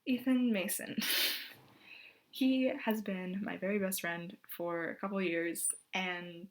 Ethan Mason. He has been my very best friend for a couple years, and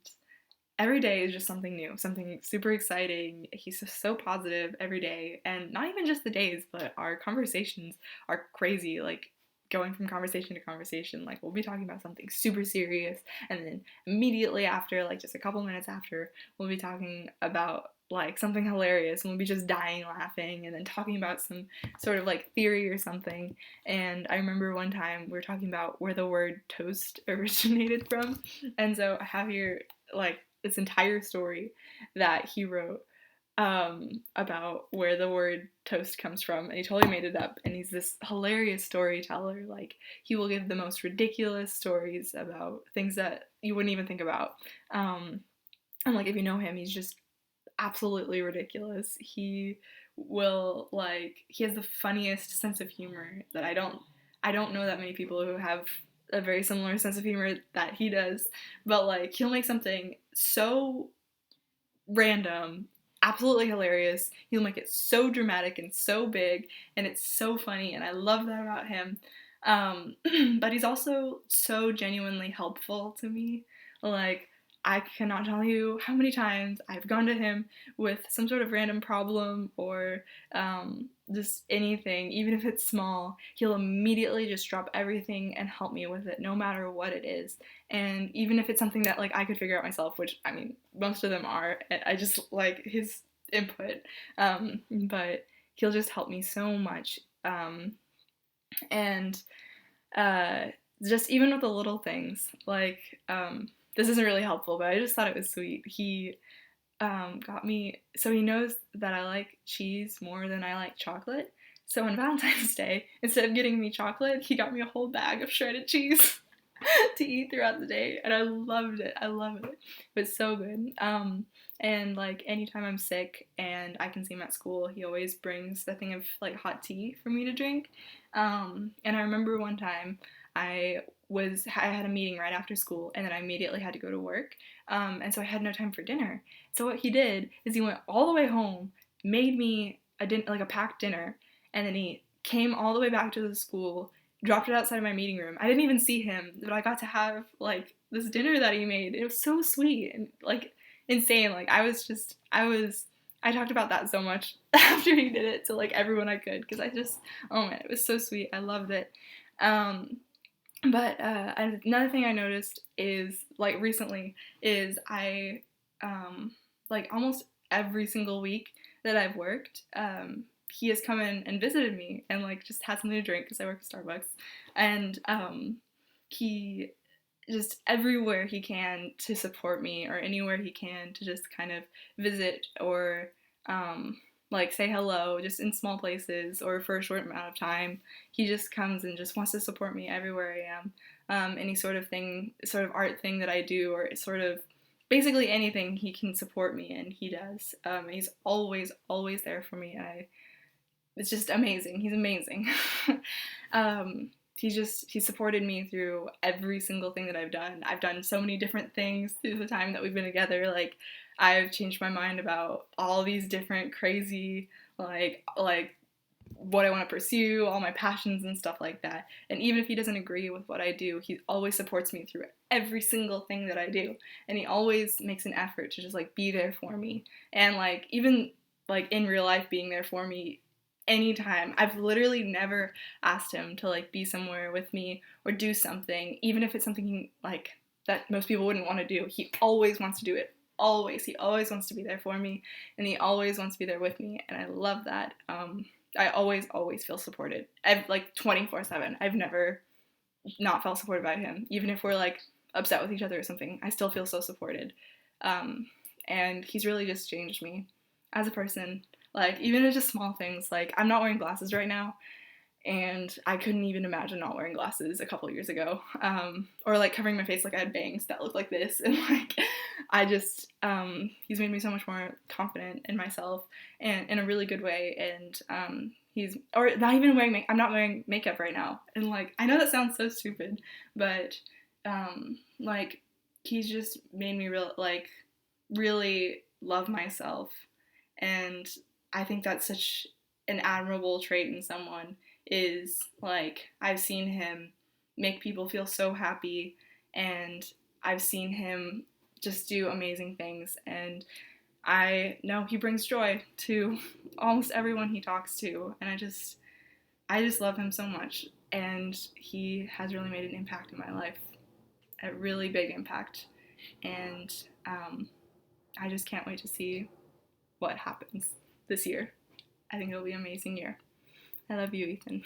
every day is just something new, something super exciting. He's just so positive every day, and not even just the days, but our conversations are crazy. Like, going from conversation to conversation, like, we'll be talking about something super serious, and then immediately after, like, just a couple minutes after, we'll be talking about like something hilarious, and we'll be just dying laughing, and then talking about some sort of like theory or something. And I remember one time we were talking about where the word toast originated from, and so I have here like this entire story that he wrote about where the word toast comes from, and he totally made it up. And he's this hilarious storyteller. Like, he will give the most ridiculous stories about things that you wouldn't even think about. And like, if you know him, he's just absolutely ridiculous. He has the funniest sense of humor that I don't know that many people who have a very similar sense of humor that he does. But like, he'll make something so random absolutely hilarious. He'll make it so dramatic and so big, and it's so funny, and I love that about him. um, but he's also so genuinely helpful to me. Like, I cannot tell you how many times I've gone to him with some sort of random problem, or just anything, even if it's small. He'll immediately just drop everything and help me with it, no matter what it is. And even if it's something that like I could figure out myself, which I mean most of them are, I just like his input. But he'll just help me so much. And uh, just even with the little things, like, this isn't really helpful, but I just thought it was sweet. He got me, so he knows that I like cheese more than I like chocolate. So on Valentine's Day, instead of getting me chocolate, he got me a whole bag of shredded cheese to eat throughout the day, and I loved it. I love it. It was so good. And like, anytime I'm sick and I can see him at school, he always brings a thing of like hot tea for me to drink. And I remember one time I had a meeting right after school, and then I immediately had to go to work. And so I had no time for dinner. So what he did is he went all the way home, made me like a packed dinner, and then he came all the way back to the school, dropped it outside of my meeting room. I didn't even see him, but I got to have like this dinner that he made. It was so sweet and like insane. Like, I talked about that so much after he did it to like everyone I could, because oh man, it was so sweet. I loved it. Um, but another thing I noticed is like recently is like almost every single week that I've worked, he has come in and visited me and like just had something to drink because I work at Starbucks. And he just everywhere he can to support me, or anywhere he can to just kind of visit, or like say hello, just in small places or for a short amount of time. He just comes and just wants to support me everywhere I am. Any sort of art thing that I do, or sort of basically anything, he can support me, and he does. He's always there for me. It's just amazing. He's amazing. um, he supported me through every single thing that I've done. I've done so many different things through the time that we've been together. Like, I've changed my mind about all these different crazy, like what I want to pursue, all my passions and stuff like that. And even if he doesn't agree with what I do, he always supports me through every single thing that I do. And he always makes an effort to just like be there for me. And like, even like in real life, being there for me anytime. I've literally never asked him to like be somewhere with me or do something, even if it's something like that most people wouldn't want to do. He always wants to do it. Always. He always wants to be there for me, and he always wants to be there with me, and I love that. I always feel supported. I've like 24/7. I've never not felt supported by him. Even if we're like upset with each other or something, I still feel so supported. Um, and he's really just changed me as a person. Like, even in just small things, like I'm not wearing glasses right now, and I couldn't even imagine not wearing glasses a couple years ago. Or like covering my face, like I had bangs that looked like this, and like he's made me so much more confident in myself, and in a really good way. And he's or not even wearing I'm not wearing makeup right now, and like I know that sounds so stupid, but like he's just made me really love myself, and I think that's such an admirable trait in someone, is like I've seen him make people feel so happy, and I've seen him just do amazing things, and I know he brings joy to almost everyone he talks to, and I just love him so much, and he has really made an impact in my life, a really big impact, and I just can't wait to see what happens this year. I think it'll be an amazing year. I love you, Ethan.